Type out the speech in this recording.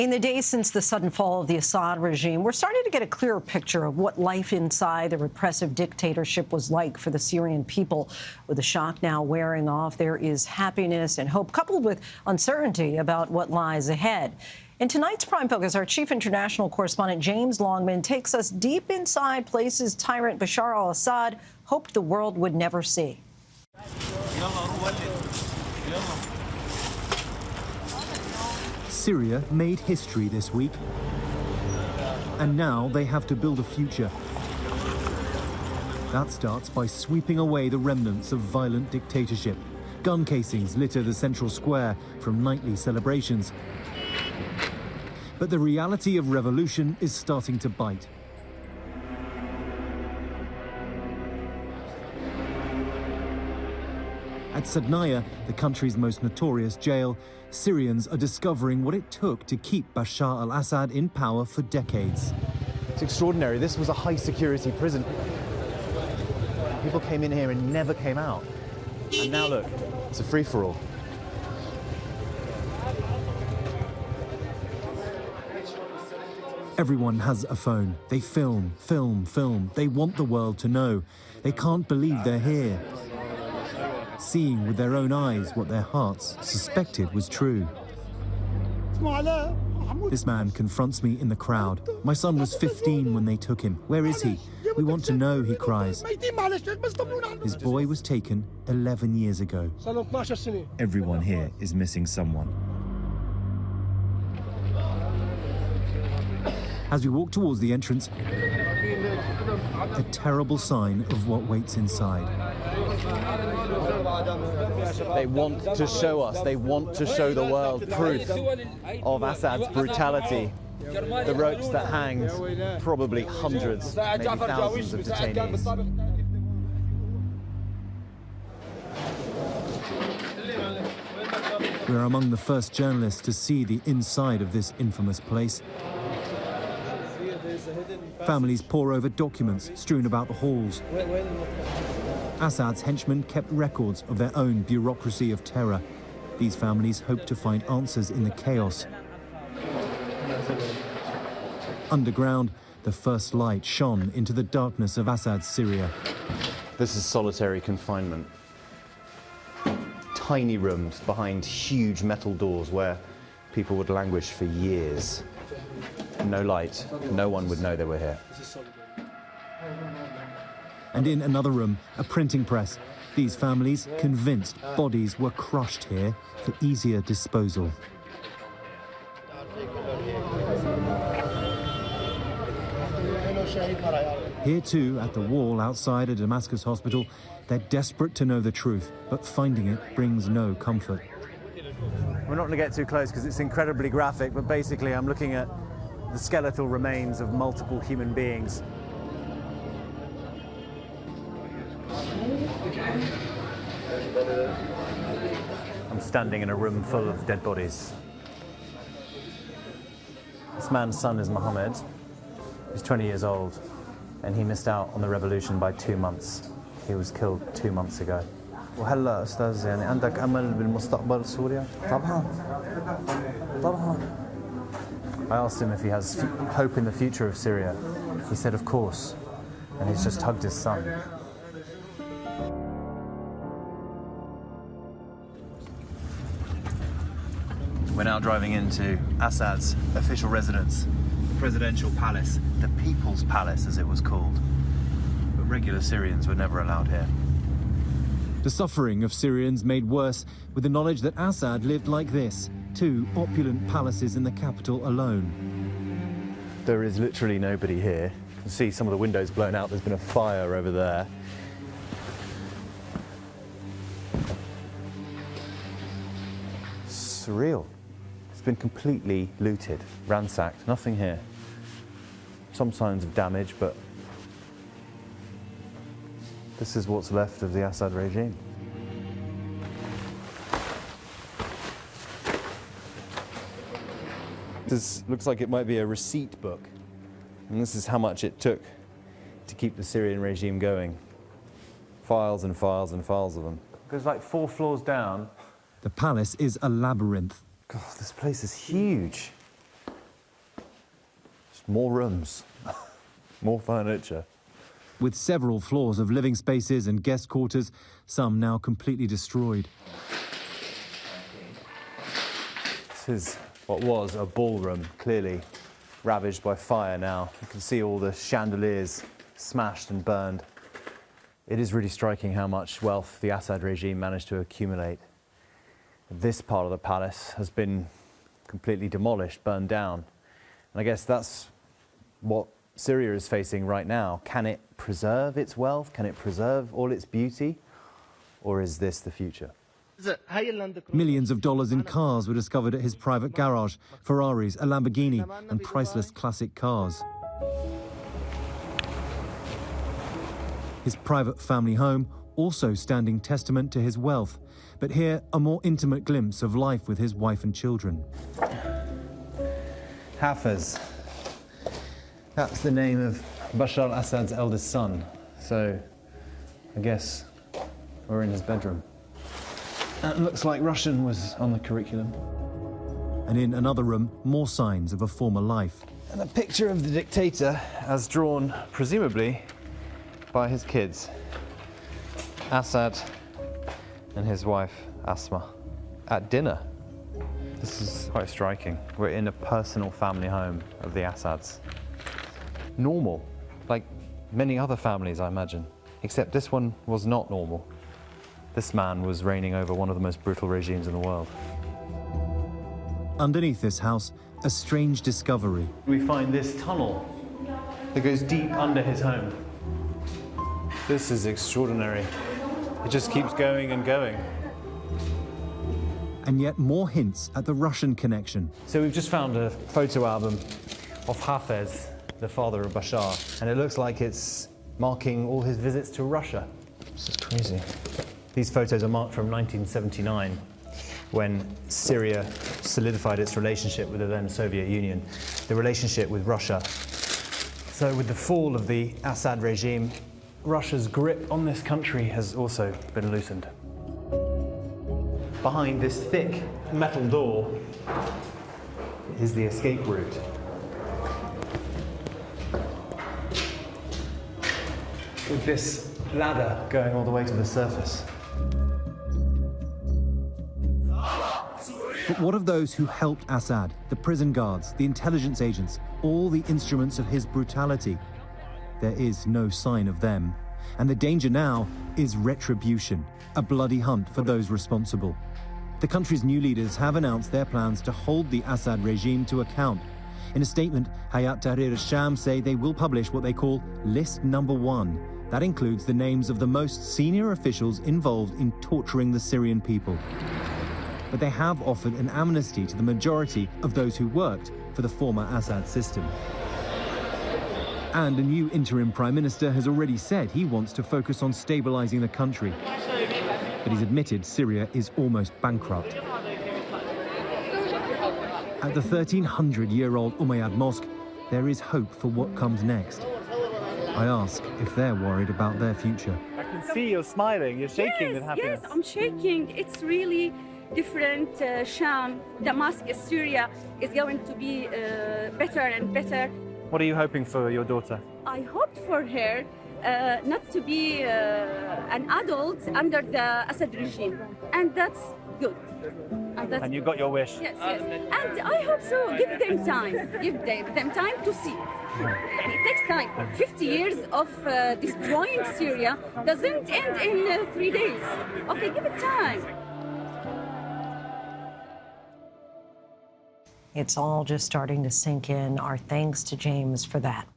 In the days since the sudden fall of the Assad regime, we're starting to get a clearer picture of what life inside the repressive dictatorship was like for the Syrian people. With the shock now wearing off, there is happiness and hope, coupled with uncertainty about what lies ahead. In tonight's Prime Focus, our chief international correspondent James Longman takes us deep inside places tyrant Bashar al-Assad hoped the world would never see. Syria made history this week, and now they have to build a future. That starts by sweeping away the remnants of violent dictatorship. Gun casings litter the central square from nightly celebrations. But the reality of revolution is starting to bite. At Sadnaya, the country's most notorious jail, Syrians are discovering what it took to keep Bashar al-Assad in power for decades. It's extraordinary. This was a high-security prison. People came in here and never came out. And now look, it's a free-for-all. Everyone has a phone. They film, film, film. They want the world to know. They can't believe they're here, seeing with their own eyes what their hearts suspected was true. This man confronts me in the crowd. My son was 15 when they took him. Where is he? We want to know, he cries. His boy was taken 11 years ago. Everyone here is missing someone. As we walk towards the entrance, a terrible sign of what waits inside. They want to show us, they want to show the world proof of Assad's brutality. The ropes that hanged probably hundreds, maybe thousands of detainees. We're among the first journalists to see the inside of this infamous place. Families pore over documents strewn about the halls. Assad's henchmen kept records of their own bureaucracy of terror. These families hope to find answers in the chaos. Underground, the first light shone into the darkness of Assad's Syria. This is solitary confinement. Tiny rooms behind huge metal doors where people would languish for years. No light, no one would know they were here. And in another room, a printing press. These families convinced bodies were crushed here for easier disposal. Here too, at the wall outside a Damascus hospital, they're desperate to know the truth, but finding it brings no comfort. We're not going to get too close because it's incredibly graphic, but basically I'm looking at the skeletal remains of multiple human beings. I'm standing in a room full of dead bodies. This man's son is Mohammed. He's 20 years old, and he missed out on the revolution by 2 months. He was killed 2 months ago. وهلا استاذ يعني عندك امل بالمستقبل سوريا؟ طبعا. I asked him if he has hope in the future of Syria. He said, of course, and he's just hugged his son. We're now driving into Assad's official residence, the presidential palace, the People's Palace as it was called. But regular Syrians were never allowed here. The suffering of Syrians made worse with the knowledge that Assad lived like this, 2 opulent palaces in the capital alone. There is literally nobody here. You can see some of the windows blown out. There's been a fire over there. Surreal. It's been completely looted, ransacked, nothing here. Some signs of damage, but this is what's left of the Assad regime. This looks like it might be a receipt book, and this is how much it took to keep the Syrian regime going. Files and files and files of them. Goes like 4 floors down. The palace is a labyrinth. God, this place is huge. Just more rooms, more furniture. With several floors of living spaces and guest quarters, some now completely destroyed. This is what was a ballroom, clearly ravaged by fire now. You can see all the chandeliers smashed and burned. It is really striking how much wealth the Assad regime managed to accumulate. This part of the palace has been completely demolished, burned down. And I guess that's what Syria is facing right now. Can it preserve its wealth? Can it preserve all its beauty? Or is this the future? Millions of dollars in cars were discovered at his private garage. Ferraris, a Lamborghini, and priceless classic cars. His private family home also standing testament to his wealth. But here, a more intimate glimpse of life with his wife and children. Hafez. That's the name of Bashar al-Assad's eldest son. So, I guess we're in his bedroom. It looks like Russian was on the curriculum. And in another room, more signs of a former life. And a picture of the dictator as drawn, presumably, by his kids, Assad and his wife, Asma, at dinner. This is quite striking. We're in a personal family home of the Assads. Normal, like many other families, I imagine. Except this one was not normal. This man was reigning over one of the most brutal regimes in the world. Underneath this house, a strange discovery. We find this tunnel that goes deep under his home. This is extraordinary. It just keeps going and going. And yet more hints at the Russian connection. So we've just found a photo album of Hafez, the father of Bashar, and it looks like it's marking all his visits to Russia. This is crazy. These photos are marked from 1979, when Syria solidified its relationship with the then Soviet Union, the relationship with Russia. So with the fall of the Assad regime, Russia's grip on this country has also been loosened. Behind this thick metal door is the escape route. With this ladder going all the way to the surface. But what of those who helped Assad, the prison guards, the intelligence agents, all the instruments of his brutality? There is no sign of them. And the danger now is retribution, a bloody hunt for those responsible. The country's new leaders have announced their plans to hold the Assad regime to account. In a statement, Hayat Tahrir al-Sham say they will publish what they call List Number 1. That includes the names of the most senior officials involved in torturing the Syrian people. But they have offered an amnesty to the majority of those who worked for the former Assad system. And a new interim prime minister has already said he wants to focus on stabilizing the country. But he's admitted Syria is almost bankrupt. At the 1,300-year-old Umayyad Mosque, there is hope for what comes next. I ask if they're worried about their future. I can see you're smiling, you're shaking with happiness. Yes, I'm shaking. It's really different. Sham, Damascus, Syria is going to be better and better. What are you hoping for your daughter? I hope for her not to be an adult under the Assad regime, and that's good. And you got your wish? Yes, yes. And I hope so. Give them time. Give them time to see. It takes time. 50 years of destroying Syria doesn't end in 3 days. Okay, give it time. It's all just starting to sink in. Our thanks to James for that.